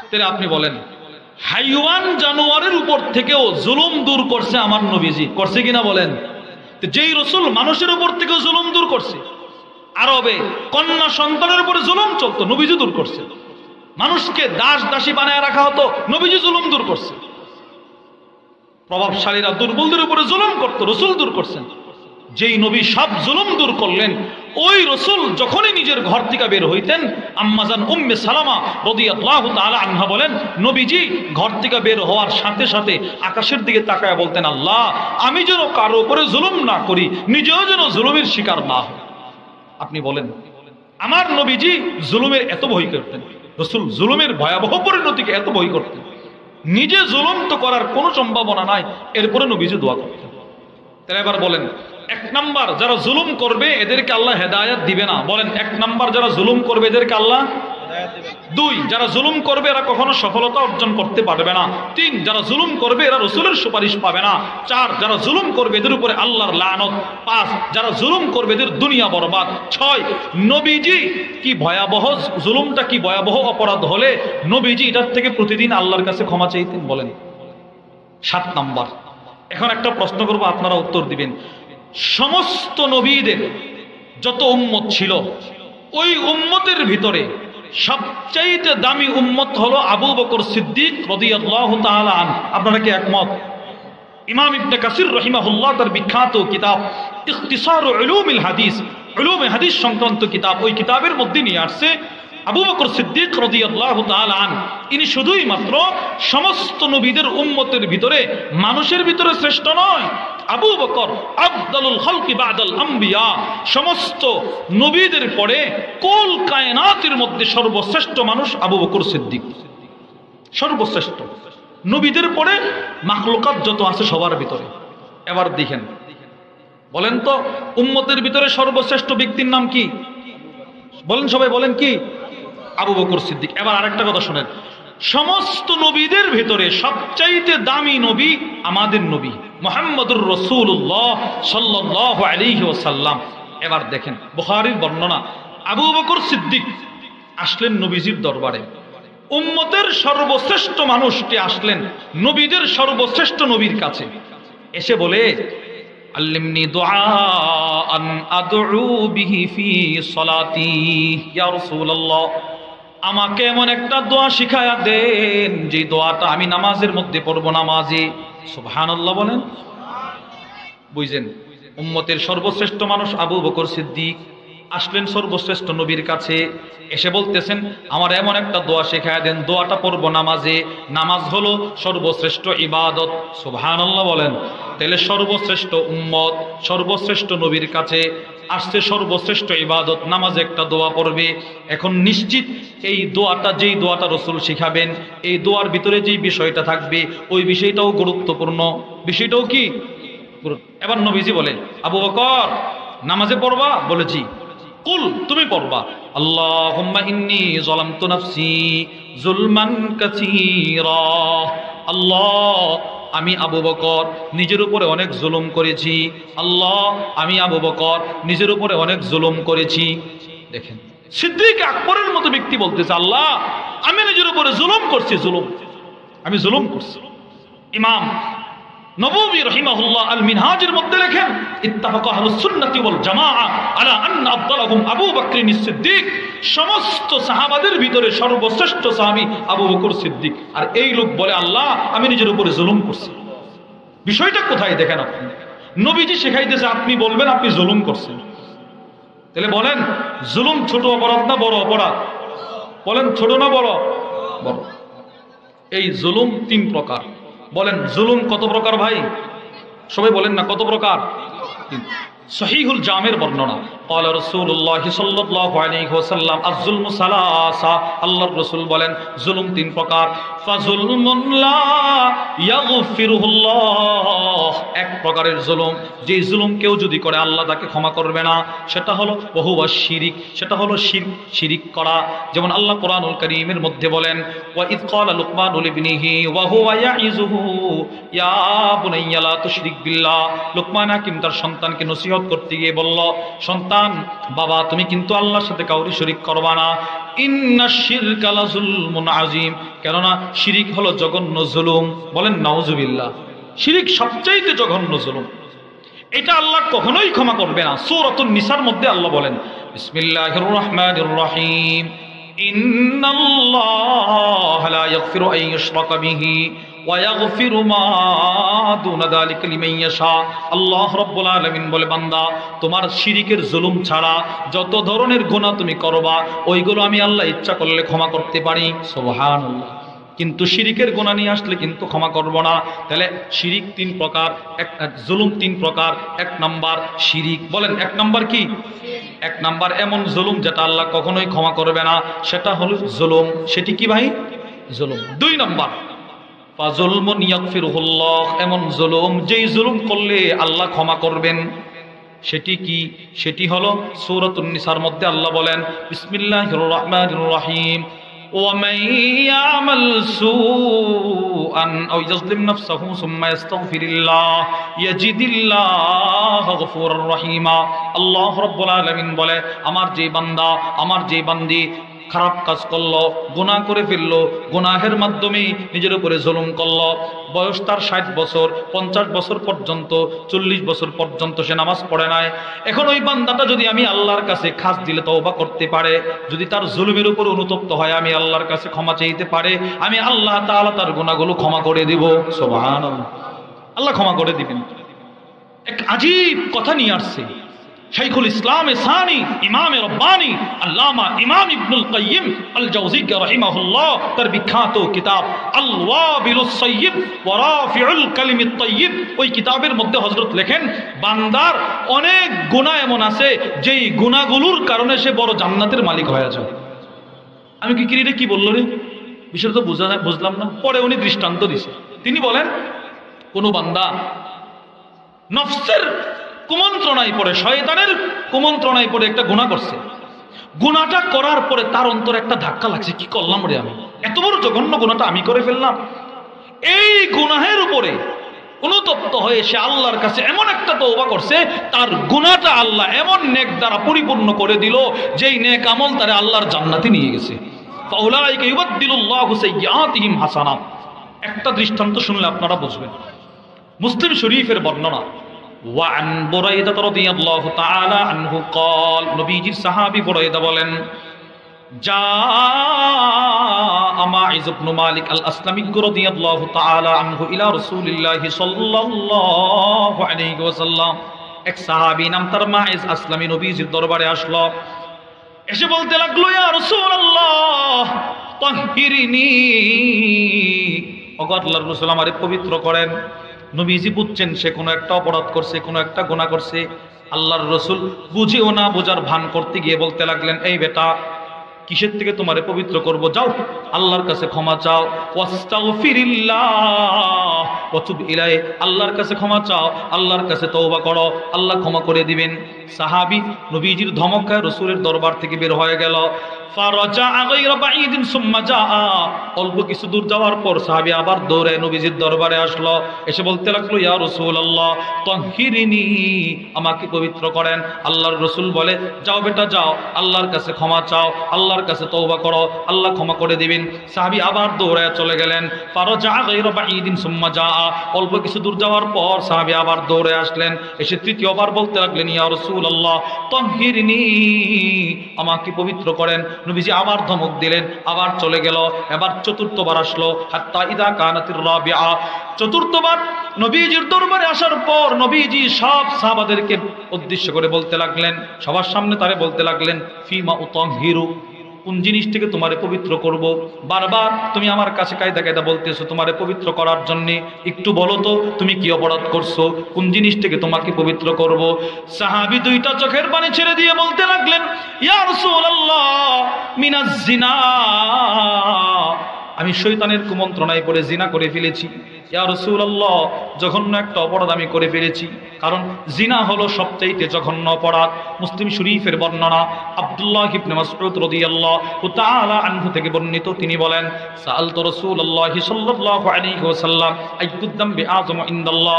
তাহলে আপনি বলেন হাইওয়ান জানোয়ারের উপর থেকেও জুলুম দূর করছে আমার নবীজি, করছে কিনা বলেন? যেই রাসূল মানুষের উপর থেকেও জুলুম দূর করছে, আরবে কন্যা সন্তানের উপরে জুলুম চলতো, নবীজি দূর করছে। মানুষকে দাস দাসী বানায় রাখা হতো, নবীজি জুলুম দূর করছে। প্রভাবশালীরা দুর্বলদের উপরে জুলুম করত, রাসূল দূর করছেন। যেই নবী সব জুলুম দূর করলেন, ওই রাসূল যখনই নিজের ঘর থেকে বের হইতেন, আম্মাজান উম্মে সালামা রাদিয়াল্লাহু তাআলা আনহা বলেন, নবীজি ঘর থেকে বের হওয়ার সাথে সাথে আকাশের দিকে তাকায় বলতেন, আল্লাহ আমি যেন কারো উপরে জুলুম না করি, নিজেও যেন জুলুমের শিকার না হই। আপনি বলেন আমার নবীজি জুলুমের এত ভয় করতেন, রাসূল জুলুমের ভয়াবহ পরিণতিকে এত ভয় করতেন, নিজে জুলুম তো করার কোনো সম্ভাবনা নাই, এরপরে নবীজি দোয়া করতেন। তাহলে এবার বলেন, এক নাম্বার যারা জুলুম করবে এদেরকে আল্লাহ হেদায়েত দিবে না। বলেন এক নাম্বার যারা জুলুম করবে এদেরকে আল্লাহ হেদায়েত দিবে না। দুই, যারা জুলুম করবে এরা কখনো সফলতা অর্জন করতে পারবে না। তিন, যারা জুলুম করবে এরা রাসূলের সুপারিশ পাবে না। চার, যারা জুলুম করবে এদের উপরে আল্লাহর লানত। পাঁচ, যারা জুলুম করবে এদের দুনিয়া বরবাদ। ছয়, নবীজি কি ভয়াবহ জুলুমটা, কি ভয়াবহ অপরাধ হলে নবীজি এটার থেকে প্রতিদিন আল্লাহর কাছে ক্ষমা চাইতেন। বলেন সাত নাম্বার। এখন একটা প্রশ্ন করব, আপনারা উত্তর দিবেন। সমস্ত নবীদের যত উম্মত ছিল, ওই উম্মতের ভিতরে সবচাইতে দামি উম্মত হলো আবু বকর সিদ্দিক রাদিয়াল্লাহু তাআলা আনহু। আপনারা কি একমত? ইমাম ইবনে কাসির রাহিমাহুল্লাহ তার বিখ্যাত কিতাব ইখতিসার উলুমিল হাদিস, উলুমে হাদিস সংক্রান্ত কিতাব, ওই কিতাবের মধ্যে নিয়ে আসছে আবু বকর সিদ্দিক রাদিয়াল্লাহু তাআলা আনহু ইনি শুধুই মাত্র সমস্ত নবীদের উম্মতের ভিতরে মানুষের ভিতরে শ্রেষ্ঠ নয়, আবু বকর আফদালুল খালকি বাদাল আম্বিয়া, সমস্ত নবীদের পরে কুল কায়নাতের মধ্যে সর্বশ্রেষ্ঠ মানুষ আবু বকর সিদ্দিক, সর্বশ্রেষ্ঠ নবীদের পরে মাখলুকাত যত আছে সবার ভিতরে। এবার দেখেন, বলেন তো উম্মতের ভিতরে সর্বশ্রেষ্ঠ ব্যক্তির নাম কি? বলেন সবাই, বলেন কি? আবু বকর সিদ্দিক। এবার আরেকটা কথা শুনেন, সমস্ত নবীদের ভিতরে সবচাইতে দামি নবী আমাদের নবী মুহাম্মদুর রাসূলুল্লাহ সাল্লাল্লাহু আলাইহি ওয়াসাল্লাম। এবার দেখেন বুখারীর বর্ণনা, আবু বকর সিদ্দিক আসলেন নবীজির দরবারে, উম্মতের সর্বশ্রেষ্ঠ মানুষটি আসলেন নবীদের সর্বশ্রেষ্ঠ নবীর কাছে, এসে বলে আল্লিমনি দুআআন আদউ বিহি ফি সালাতি ইয়া রাসূলুল্লাহ, আমাকে এমন একটা দোয়া শিখায়া দেন যে দোয়াটা আমি নামাজের মধ্যে পড়ব, নামাজে। সুবহানাল্লাহ বলেন। বুঝছেন, উম্মতের সর্বশ্রেষ্ঠ মানুষ আবু বকর সিদ্দিক আসলেন সর্বশ্রেষ্ঠ নবীর কাছে, এসে বলতেছেন আমার এমন একটা দোয়া শেখায়া দেন, দোয়াটা পড়ব নামাজে। নামাজ হলো সর্বশ্রেষ্ঠ ইবাদত। সুবহানাল্লাহ বলেন। তাহলে সর্বশ্রেষ্ঠ উম্মত সর্বশ্রেষ্ঠ নবীর কাছে আসছে, সর্বশ্রেষ্ঠ ইবাদত নামাজে একটা দোয়া পড়বে। এখন নিশ্চিত এই দোয়াটা, যেই দোয়াটা রাসূল শিখাবেন, এই দোয়ার ভিতরে যেই বিষয়টা থাকবে ওই বিষয়টাও গুরুত্বপূর্ণ। বিষয়টাও কি? এবার নবীজি বলেন আবু বকর নামাজে পড়বা? বলে জি। কুল, তুমি পড়বা আল্লাহুম্মা ইন্নী যালামতু নাফসি যুলমান কাসীরা, আল্লাহ আমি আবু বকর নিজের উপরে অনেক জুলুম করেছি, আল্লাহ আমি আবু বকর নিজের উপরে অনেক জুলুম করেছি। দেখেন সিদ্দিক আকবরের মতো ব্যক্তি বলতেছে আল্লাহ আমি নিজের উপরে জুলুম করছি, জুলুম আমি জুলুম করছি। ইমাম নববী রাহিমাহুল্লাহ আল মিনহাজের মধ্যে লেখেন ইত্তাফাকা আহলুস সুন্নাতি ওয়াল জামাআ আলা আন্না আফদালাহুম আবু বকর সিদ্দিক, সমস্ত সাহাবাদের ভিতরে সর্বশ্রেষ্ঠ সাহাবী আবু বকর সিদ্দিক। আর এই লোক বলে আল্লাহ আমি নিজের উপরে জুলুম করছি। বিষয়টা কোথায় দেখেন আপনি, নবীজি শেখাইতেছে আপনি বলবেন আপনি জুলুম করছেন। তাহলে বলেন জুলুম ছোট অপরাধ না বড় অপরাধ? বলেন ছোট না বড়? বড়। এই জুলুম তিন প্রকার। বলেন জুলুম কত প্রকার ভাই? সবাই বলেন না কত প্রকার? সহিহুল জামের বর্ণনা, ক্বালা রাসূলুল্লাহ সাল্লাল্লাহু আলাইহি ওয়াসাল্লাম আয-যুলমু সালাসা, আল্লাহর রাসূল বলেন জুলুম তিন প্রকার। ফাযুলমুন লা ইয়াগফিরুহুল্লাহ, এক প্রকারের জুলুম, যে জুলুম কেউ যদি করে আল্লাহ তাকে ক্ষমা করবে না, সেটা হলো বহুবা শিরিক, সেটা হলো শিরিক করা। যেমন আল্লাহ কোরআনুল কারীমের মধ্যে বলেন, ওয়া ইয ক্বালা লুকমানু লিবনিহি ওয়া হুয়া ইয়াইযুহু ইয়া বুনাইয়া লা তুশরিক বিল্লাহ। লুকমান হাকিম তার সন্তানকে নসিহত করতে গিয়ে বলল, সন্তান, বাবা তুমি কিন্তু আল্লাহর সাথে কাউকে শরীক করবা না। ইন্নাশ শিরকা লাযুলমুন আযীম, কেননা শিরিক হলো জঘন্য জুলুম। বলেন নাউজুবিল্লাহ। শিরিক সবচাইতে জঘন্য জুলুম, এটা আল্লাহ কখনোই ক্ষমা করবে না। সূরাতুন নিসার মধ্যে আল্লাহ বলেন, বিসমিল্লাহির রাহমানির রহিম, ইন্নাল্লাহা লা ইয়াগফিরু আন ইউশরাকা বিহি ওয়া ইয়াগফিরু মা দুনা যালিকা লিমান ইয়াশা। আল্লাহ রাব্বুল আলামিন বলে, বান্দা তোমার শিরিকের জুলুম ছাড়া যত ধরনের গুনাহ তুমি করবা, ওইগুলো আমি আল্লাহ ইচ্ছা করলে ক্ষমা করতে পারি। সুবহানাল্লাহ। কিন্তু শিরিকের গুনাহ নিয়ে আসলে কিন্তু ক্ষমা করব না। তাহলে শিরিক তিন প্রকার, জুলুম তিন প্রকার। এক নাম্বার শিরিক। বলেন এক নাম্বার কি? এক নাম্বার এমন জুলুম যেটা আল্লাহ কখনোই ক্ষমা করবে না, সেটা হলো জুলুম। সেটি কি ভাই? জুলুম। দুই নাম্বার ফাযুলমুন ইয়াগফিরুহুল্লাহ, এমন জুলুম যেই জুলুম করলে আল্লাহ ক্ষমা করবেন। সেটি কি? সেটি হলো সূরাতুন নিসার মধ্যে আল্লাহ বলেন, বিসমিল্লাহির রাহমানির রহিম, ومن يعمل سوءا أو يظلم نفسه ثم يستغفر الله يجد الله غفورا رحيما। আল্লাহ রাব্বুল আলামিন বলে, আমার যে বান্দা, আমার যে বান্দি খারাপ কাজ করলো, গুনাহ করে ফেললো, গুনাহের মাধ্যমে নিজের উপরে জুলুম করলো, বয়স তার 60 বছর, 50 বছর পর্যন্ত, 40 বছর পর্যন্ত সে নামাজ পড়ে নাই। এখন ওই বান্দাটা যদি আমি আল্লাহর কাছে খাস দিলে তওবা করতে পারে, যদি তার জুলুমের উপর অনুতপ্ত হয়, আমি আল্লাহর কাছে ক্ষমা চাইতে পারে, আমি আল্লাহ তাআলা তার গুনাহগুলো ক্ষমা করে দিব। সুবহানাল্লাহ। আল্লাহ ক্ষমা করে দিবেন। এক আজীব কথা নিয়ে আসছে শাইখুল ইসলাম সানি ইমামে রব্বানি আল্লামা ইমাম ইবনুল কাইয়িম আল জাওজিয়্যি রাহিমাহুল্লাহ, তার বিখ্যাত কিতাব আল ওয়াবিলুস সাইয়্যিব ওয়া রাফিউল কালিমিত তাইয়্যিব, ওই কিতাবের মধ্যে হযরত লেখেন, বান্দার অনেক গুনাহ এমন আছে যেই গুনাহগুলোর কারণে সে বড় জান্নাতের মালিক হয়ে যায়। আমি কি কিরে কি বললো রে, বিষয়টা তো বুঝলাম না। পরে উনি দৃষ্টান্ত দিছে। তিনি বলেন, কোন বান্দা নফসের কুমন্ত্রণায় পড়ে, শয়তানের কুমন্ত্রণায় পড়ে একটা গুনাহ করছে, গুনাহটা করার পরে তার অন্তরে একটা ধাক্কা লাগছে, কি করলাম রে আমি, এত বড় জঘন্য গুনাহটা আমি করে ফেললাম। এই গুনাহের উপরে অনুতপ্ত হয়ে সে আল্লাহর কাছে এমন একটা তওবা করছে, তার গুনাহটা আল্লাহ এমন নেক দ্বারা পরিপূর্ণ করে দিল, যেই নেক আমল তারে আল্লাহর জান্নাতে নিয়ে গেছে। ফাউলাইকা ইউবাদদিলুল্লাহু সাইয়্যাতিহিম হাসানাত। একটা দৃষ্টান্ত শুনলে আপনারা বুঝবেন। মুসলিম শরীফের বর্ণনা, ওয়ান বুরাইদা রাদিয়াল্লাহু তাআলা আনহু قال, নবীজির সাহাবী বুরাইদা বলেন, জাআ মাইজ ইবনে মালিক আল আসলামী রাদিয়াল্লাহু তাআলা আনহু ইলা রাসূলিল্লাহি সাল্লাল্লাহু আলাইহি ওয়াসাল্লাম। এক সাহাবী নাম তার মাইজ আসলামী নবীজির দরবারে আসলো, এসে বলতে লাগলো, ইয়া রাসূলুল্লাহ তাহহিরিনি, ওগো আল্লাহর রাসূল আমারে পবিত্র করেন। নবীজি বুঝছেন সে কোনো একটা অপরাধ করছে, কোনো একটা গুনাহ করছে। আল্লাহর রাসূল বুঝেও না বোঝার ভান করতে গিয়ে বলতে লাগলেন, এই বেটা, কিসের থেকে তোমারে পবিত্র করব, যাও আল্লাহর কাছে ক্ষমা চাও, ওয়াস্তাগফিরিল্লাহ ওয়া তুব ইলাইহি, আল্লাহর কাছে ক্ষমা চাও, আল্লাহর কাছে তওবা করো, আল্লাহ ক্ষমা করে দিবেন। সাহাবী নবীজির ধমক খায় রাসূলের দরবার থেকে বের হয়ে গেল। ফারাজা গায়রা বাঈদিন সুম্মা জাআ, অল্প কিছু দূর যাওয়ার পর সাহাবী আবার দৌড়ে নবীজির দরবারে আসলো, এসে বলতে লাগলো, ইয়া রাসূলুল্লাহ তাহহিরিনি, আমাকে পবিত্র করেন। আল্লাহর রাসূল বলে, যাও বেটা যাও, আল্লাহর কাছে ক্ষমা চাও, আল্লাহর কাছে তওবা করো, আল্লাহ ক্ষমা করে দিবেন। সাহাবী আবার দৌড়ে চলে গেলেন। ফারাজা গায়রা বাঈদিন সুম্মা জাআ, অল্প কিছু দূর যাওয়ার পর সাহাবী আবার দৌড়ে আসলেন, এসে তৃতীয়বার বলতে লাগলেন, ইয়া রাসূলুল্লাহ তাহহিরিনি, আমাকে পবিত্র করেন। নবীজি আবার ধমক দিলেন, আবার চলে গেল। এবার চতুর্থবার আসলো, হাত্তা ইদা কানাতির রাবিআ, চতুর্থবার নবীজির দরবারে আসার পর নবীজি সব সাহাবাদেরকে উদ্দেশ্য করে বলতে লাগলেন, সবার সামনে তারে বলতে লাগলেন, ফিমা উতাহহিরু, কোন জিনিস থেকে তোমারে পবিত্র করব, বারবার তুমি আমার কাছে কায়দা কায়দা বলতেছো তোমারে পবিত্র করার জন্য, একটু বলো তো তুমি কি অপরাধ করছো, কোন জিনিস থেকে তোমাকে পবিত্র করব। সাহাবী দুইটা চোখের পানি ছেড়ে দিয়ে বলতে লাগলেন, ইয়া রাসূলুল্লাহ মিনাজ জিনা আমি শয়তানের কুমন্ত্রণায় পড়ে জিনা করে ফেলেছি। ইয়া রাসূলুল্লাহ, জঘন্য একটা অপরাধ আমি করে ফেলেছি, কারণ জিনা হলো সবচাইতে জঘন্য অপরাধ। মুসলিম শরীফের বর্ণনা, আব্দুল্লাহ ইবনে মাসউদ রাদিয়াল্লাহু তাআলা আনহু থেকে বর্ণিত, তিনি বলেন, সাআলতু রাসূলুল্লাহ সাল্লাল্লাহু আলাইহি ওয়াসাল্লাম আইয়ুদ যামবি আযম ইনদাল্লাহ।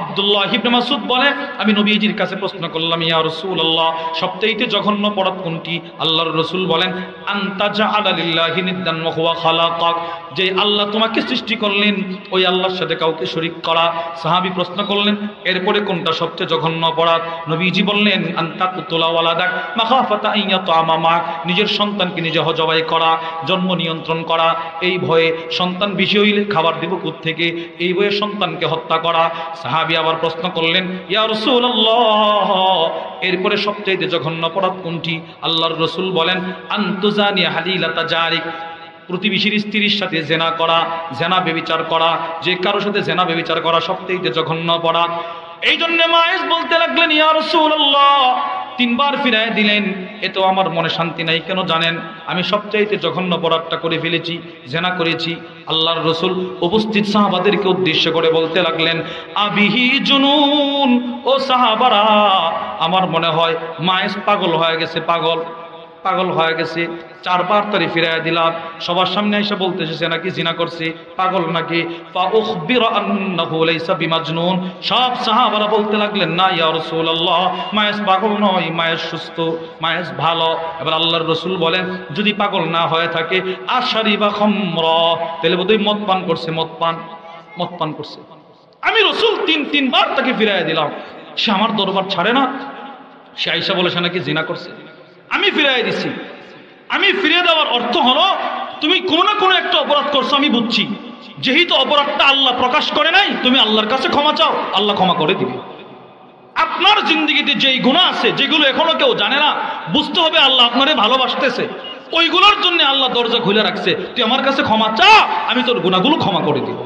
আব্দুল্লাহ ইবনে মাসউদ বলে, আমি নবীজির কাছে প্রশ্ন করলাম, ইয়া রাসূলুল্লাহ, সবচাইতে জঘন্য অপরাধ কোনটি? আল্লাহর রাসূল বলেন, আনতা জাআলা লিল্লাহি নিদ্দান ওয়া হুয়া খালাকাক, যে আল্লাহ তোমাকে সৃষ্টি করলেন ওই আল্লাহর সাথে কাউকে শরীক করা। সাহাবী প্রশ্ন করলেন, এরপরে কোনটা সবচেয়ে জঘন্য অপরাধ? নবীজি বললেন, আনতা কুতুলা ওয়ালাদাক মাখাফাতা আন ইয়াতামা মাক, নিজের সন্তানকে নিজে জবাই করা, জন্ম নিয়ন্ত্রণ করা, এই ভয়ে সন্তান বেশি হইলে খাবার দেব কোত্থেকে, এই ভয়ে সন্তানকে হত্যা করা। সাহাবী আবার প্রশ্ন করলেন, ইয়া রাসূলুল্লাহ, এরপরে সবচেয়ে জঘন্য অপরাধ কোনটি? আল্লাহর রাসূল বলেন, আনতুজানি হালিলাতা জারিক, প্রতিবেশীর স্ত্রীর সাথে জেনা করা, জেনা ব্যভিচার করা, যে কারোর সাথে জেনা ব্যভিচার করা সবচেয়ে জঘন্য অপরাধ। এই জন্য মায়েস বলতে লাগলেন, ইয়া রাসূলুল্লাহ, তিনবার ফিরায় দিলেন, এ তো আমার মনে শান্তি নাই। কেন জানেন? আমি সবচাইতে জঘন্য অপরাধটা করে ফেলেছি, জেনা করেছি। আল্লাহর রাসূল উপস্থিত সাহাবাদেরকে উদ্দেশ্য করে বলতে লাগলেন, আবিহি জুনুন, ও সাহাবারা, আমার মনে হয় মায়েস পাগল হয়ে গেছে, পাগল হয়ে গেছে। চারবার তারি ফিরাইয়া দিলাম, সবার সামনে এসে বলতেছে সে নাকি জিনা করছে, পাগল নাকি। ফাউখবিরা আন্নাহু লাইসা বিমাজনুন, সব সাহাবারা বলতে লাগলেন, না ইয়া রাসূলুল্লাহ, মায়েস পাগল নয়, মায়েস সুস্থ, মায়েস ভালো। এবার আল্লাহর রাসূল বলেন, যদি পাগল না হয়ে থাকে, আশারিবা খামরা, তাহলে বোধহয় মদ পান করছে। আমি রাসূল তিনবার তাকে ফিরাইয়া দিলাম, সে আমার দরবার ছাড়ে না। সে আয়েশা বলে সে নাকি জিনা করছে। আমি ফিরিয়ে দিছি। আমি ফিরিয়ে দেওয়ার অর্থ হলো, তুমি কোনো না কোনো একটা অপরাধ করছো, আমি বুঝছি। যেহেতু অপরাধটা আল্লাহ প্রকাশ করে নাই, তুমি আল্লাহর কাছে ক্ষমা চাও, আল্লাহ ক্ষমা করে দিবে। আপনার জিন্দগিতে যেই গুনাহ আছে, যেগুলো এখনো কেউ জানে না, বুঝতে হবে আল্লাহ আপনারে ভালোবাসতেছে, ওইগুলোর জন্য আল্লাহ দরজা খুলে রাখছে। তুই আমার কাছে ক্ষমা চা, আমি তোর গুনাহগুলো ক্ষমা করে দিব।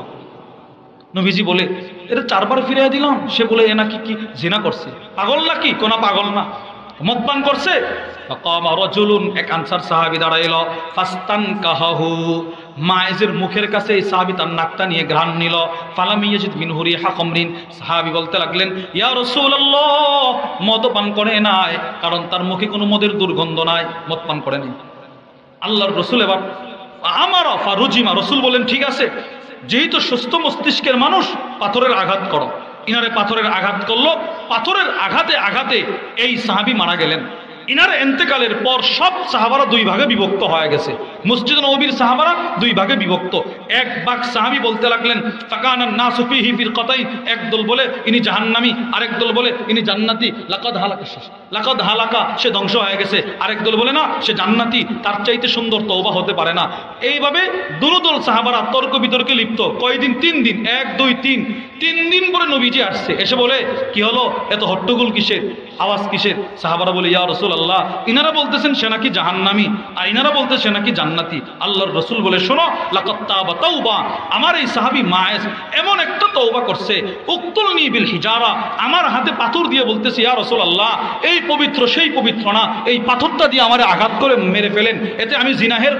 নবীজি বলে, এটা চারবার ফিরিয়ে দিলাম। সে বলে, এ নাকি কি জিনা করছে, পাগল নাকি? কোনা পাগল না, মদপান করছে। এক আনসার সাহাবী দাঁড়াইল, ফাস্তানকাহু, মায়েজের মুখের কাছে এই সাহাবী তার নাকটা নিয়ে ঘ্রাণ নিল। ফালাম ইয়াজিদ মিন রিহা খামরিন, সাহাবী বলতে লাগলেন, ইয়া রাসূলুল্লাহ, মদপান করে নাই, কারণ তার মুখে কোনো মদের দুর্গন্ধ নাই, মদপান করে নাই। আল্লাহর রাসূল এবার আমারা ফারুজিমা, রাসূল বলেন, ঠিক আছে, যেহেতু সুস্থ মস্তিষ্কের মানুষ, পাথরের আঘাত করো। ইনারে পাথরের আঘাত করলো, পাথরের আঘাতে এই সাহাবী মারা গেলেন। ইনার এন্তেকালের পর সব সাহাবারা দুই ভাগে বিভক্ত হয়ে গেছে। মসজিদ নববীর সাহাবারা দুই ভাগে বিভক্ত। এক ভাগ সাহাবী বলতে লাগলেন, ফাকানান নাসু ফিহি ফিরকাতাইন, একদল বলে ইনি জাহান্নামী, আরেক দল বলে ইনি জান্নাতি, লাকাদ হালাকা, সে ধ্বংস হয়ে গেছে। আরেক দল বলে না, সে জান্নাতি, তার চাইতে সুন্দর তওবা হতে পারে না। এইভাবে দুদল সাহাবারা তর্ক বিতর্কে লিপ্ত। কয়দিন? 3 দিন, 1 2 3, 3 দিন পরে নবীজি আসছে, এসে বলে, কি হলো, এত হট্টগোল কিসের, আওয়াজ কিসের? সাহাবারা বলে, ইয়া রাসূলুল্লাহ, ইনারা বলতেছেন সে নাকি জাহান্নামী, আর ইনারা বলতেছে সে নাকি জান্নাতি। আল্লাহর রাসূল বলে, শোনো, লাকাদ তাবা তাওবা, আমার এই সাহাবী মায়েস এমন একটা তওবা করছে, উকতুলনি বিল হিজারা, আমার হাতে পাথর দিয়ে বলতেছে, ইয়া রাসূলুল্লাহ, এই পবিত্র সেই পবিত্র না, এই পাথরটা দিয়ে আমারে আঘাত করে মেরে ফেলেন, এতে আমি জিনাহের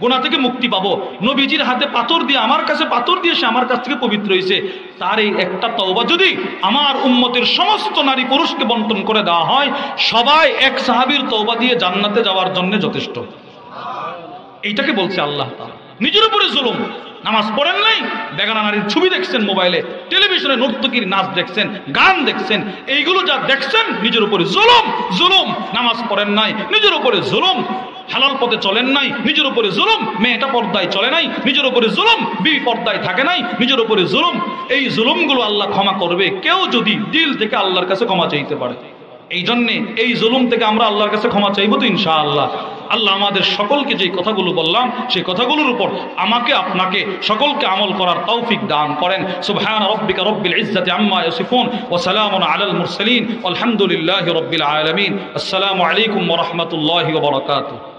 গুনাহ থেকে মুক্তি পাবো। নবীজির হাতে পাথর দিয়ে, আমার কাছে পাথর দিয়ে সে আমার কাছ থেকে পবিত্র হয়েছে। তার এই একটা তওবা যদি আমার উম্মতের সমস্ত নারী পুরুষকে বন্টন করে দেওয়া হয়, সবাই এক সাহাবীর তওবা দিয়ে জান্নাতে যাওয়ার জন্য যথেষ্ট। এইটাকে বলছে আল্লাহ তাআলা। নিজের উপরে জুলুম। নামাজ পড়েন নাই, বেগানা নারীর ছবি দেখছেন, মোবাইলে টেলিভিশনে নর্তকীর নাচ দেখছেন, গান দেখছেন, এইগুলো যা দেখছেন নিজের উপরে জুলুম। নামাজ পড়েন নাই, নিজের উপরে জুলুম। হালাল পথে চলেন নাই, নিজের উপরে জুলুম। মেয়েটা পর্দায় চলে নাই, নিজের উপরে জুলুম। বিবি পর্দায় থাকে নাই, নিজের উপরে জুলুম। এই জুলুমগুলো আল্লাহ ক্ষমা করবে কেউ যদি দিল থেকে আল্লাহর কাছে ক্ষমা চাইতে পারে। এই জন্যে এই জুলুম থেকে আমরা আল্লাহর কাছে ক্ষমা চাইবো তো ইনশাআল্লাহ। আল্লাহ আমাদের সকলকে যে কথাগুলো বললাম, সেই কথাগুলোর উপর আমাকে আপনাকে সকলকে আমল করার তৌফিক দান করেন। সুবহান রাব্বিকা রব্বিল ইজ্জাতি আম্মা ইয়াসিফুন ওয়া সালামুন আলাল মুরসালিন ওয়ালহামদুলিল্লাহি রাব্বিল আলামিন। আসসালামু আলাইকুম ওয়া রাহমাতুল্লাহি ওয়া বারাকাতুহু।